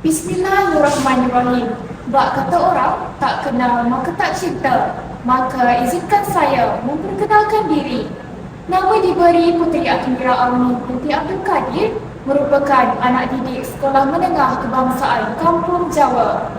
Bismillahirrahmanirrahim. Bak kata orang, tak kenal maka tak cinta. Maka izinkan saya memperkenalkan diri. Nama diberi Puteri Akmira Auni binti Abdul Kadir, merupakan anak didik Sekolah Menengah Kebangsaan Kampung Jawa.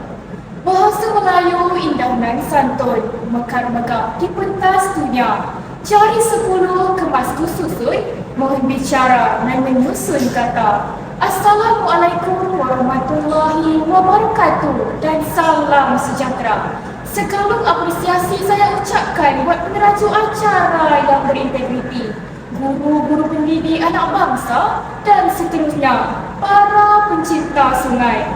Bahasa Melayu indah dan santun, mekar megah di pentas dunia. Cari 10 kemas susun, mohon bicara dan menyusun kata. Assalamualaikum warahmatullahi wabarakatuh dan salam sejahtera. Sekalung apresiasi saya ucapkan buat peneraju acara yang berintegriti, guru-guru pendidik anak bangsa dan seterusnya, para pencinta sungai.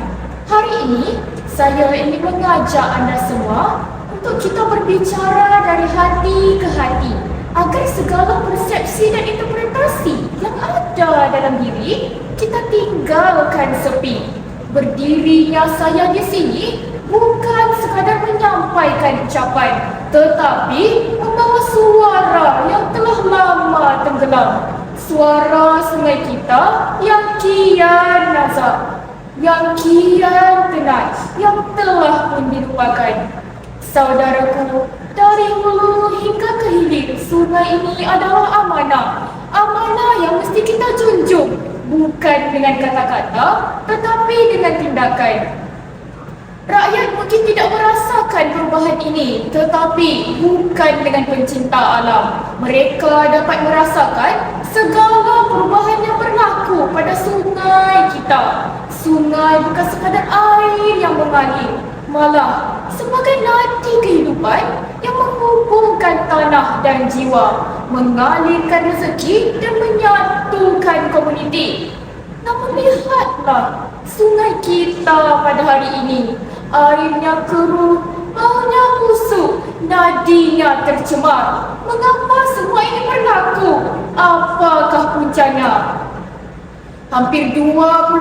Hari ini, saya ingin mengajak anda semua untuk kita berbicara dari hati ke hati, agar segala persepsi dan interpretasi yang ada dalam diri kita tinggalkan sepi. Berdirinya saya di sini bukan sekadar menyampaikan ucapan, tetapi membawa suara yang telah lama tenggelam. Suara sungai kita yang kian nazak, yang kian tenang, yang telah pun dilupakan. Saudaraku, dari hulu hingga ke hilir, sungai ini adalah amanah. Amanah yang mesti kita junjung, bukan dengan kata-kata, tetapi dengan tindakan. Rakyat mungkin tidak merasakan perubahan ini, tetapi bukan dengan pencinta alam. Mereka dapat merasakan segala perubahan yang berlaku pada sungai kita. Sungai bukan sekadar air yang mengalir, malah sebagai nadi kehidupan yang menghubungkan tanah dan jiwa, mengalirkan rezeki dan menyatukan komuniti. Namun lihatlah sungai kita pada hari ini. Airnya keruh, baunya busuk, nadinya tercemar. Mengapa semua ini berlaku? Apakah puncanya? Hampir 21%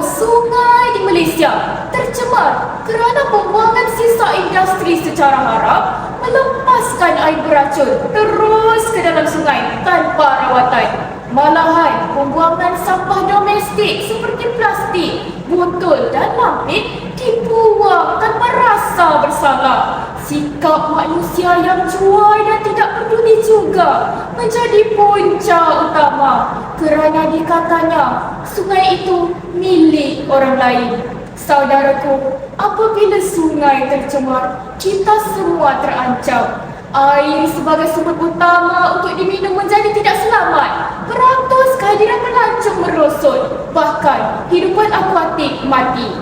sungai di Malaysia tercemar kerana pembuangan sisa industri secara haram, melepaskan air beracun terus ke dalam sungai tanpa rawatan. Malahan pembuangan sampah domestik seperti plastik, botol dan lampit dibuang tanpa rasa bersalah. Sikap manusia yang cuai dan tidak peduli juga menjadi punca utama kerana dikatanya sungai itu milik orang lain. Saudaraku, apabila sungai tercemar, kita semua terancam. Air sebagai sumber utama untuk diminum menjadi tidak selamat. Beratus kehadiran pelancong merosot, bahkan hidupan akuatik mati.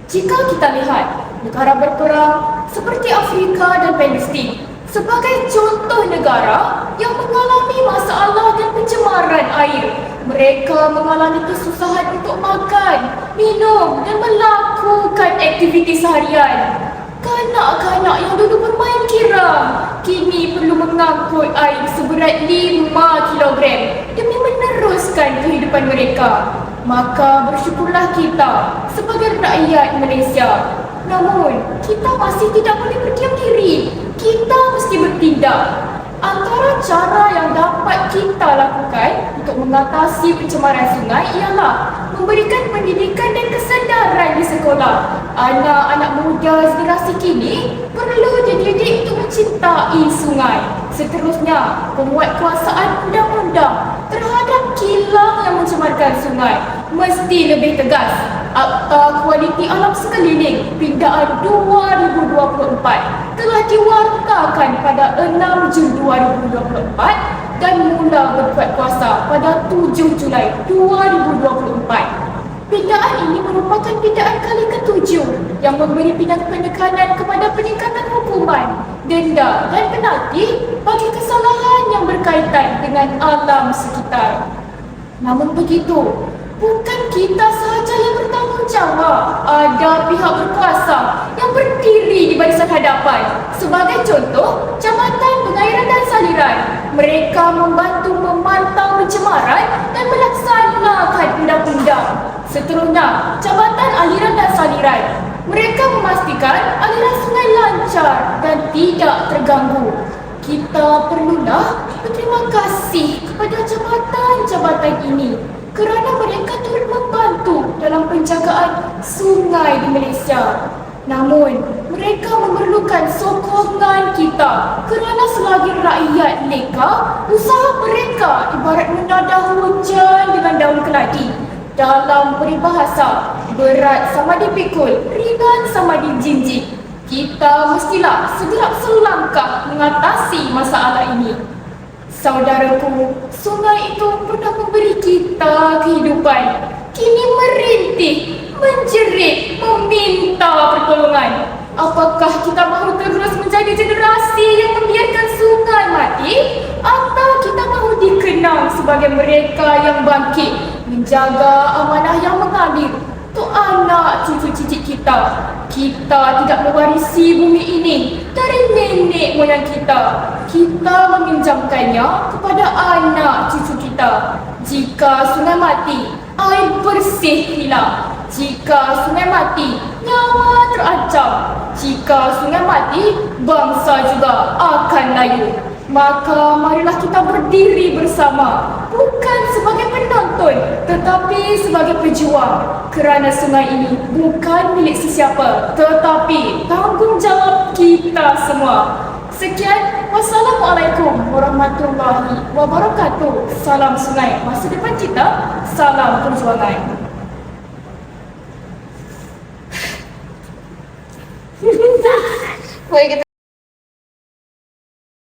Jika kita lihat negara berperang seperti Afrika dan Palestin sebagai contoh negara yang mengalami masalah dan pencemaran air, mereka mengalami kesusahan untuk makan, minum dan melakukan aktiviti seharian. Kanak-kanak yang dulu bermain kirang kini perlu mengangkut air seberat 5 kilogram demi meneruskan kehidupan mereka. Maka bersyukurlah kita sebagai rakyat Malaysia. Namun, kita masih tidak boleh berdiam diri. Kita mesti bertindak. Antara cara yang dapat kita lakukan untuk mengatasi pencemaran sungai ialah memberikan pendidikan dan kesedaran di sekolah. Anak-anak muda generasi kini perlu dididik untuk mencintai sungai. Seterusnya, penguatkuasaan undang-undang terhadap kilang yang mencemarkan sungai mesti lebih tegas. Akta Kualiti Alam Sekeliling Pindaan 2024 telah diwartakan pada 6 Jun 2024 dan mula berkuat kuasa pada 7 Julai 2024. Pindaan ini merupakan pindaan kali ke-7 yang memberi penekanan kepada peningkatan hukuman, denda dan penalti bagi kesalahan yang berkaitan dengan alam sekitar. Namun begitu, bukan kita sahaja yang bertanggungjawab. Ada pihak berkuasa yang berdiri di barisan hadapan. Sebagai contoh, Jabatan Pengairan dan Saliran. Mereka membantu memantau pencemaran dan melaksanakan undang-undang. Seterusnya, Jabatan Aliran dan Saliran. Mereka memastikan aliran sungai lancar dan tidak terganggu. Kita perlulah berterima kasih kepada jabatan-jabatan ini kerana mereka turut membantu dalam penjagaan sungai di Malaysia. Namun, mereka memerlukan sokongan kita kerana selagi rakyat leka, usaha mereka ibarat menadah hujan dengan daun keladi. Dalam peribahasa, berat sama dipikul, ringan sama dijinjing. Kita mestilah segera selangkah mengatasi masalah ini. Saudaraku, sungai itu pernah memberi kita kehidupan. Kini merintih, menjerit, meminta pertolongan. Apakah kita mahu terus menjadi generasi yang membiarkan sungai mati? Atau kita mahu dikenang sebagai mereka yang bangkit, menjaga amanah yang mengalir untuk anak cucu cicit kita? Kita tidak mewarisi bumi ini dari nenek moyang kita. Kita meminjamkannya kepada anak cucu kita. Jika sungai mati, air bersih hilang. Jika sungai mati, nyawa terancam. Jika sungai mati, bangsa juga akan layu. Maka marilah kita berdiri bersama, bukan sebagai penonton, tetapi sebagai pejuang. Kerana sungai ini bukan milik sesiapa, tetapi tanggungjawab kita semua. Sekian, wassalamualaikum warahmatullahi wabarakatuh. Salam sungai, masa depan kita, salam perjuangan. Boleh kita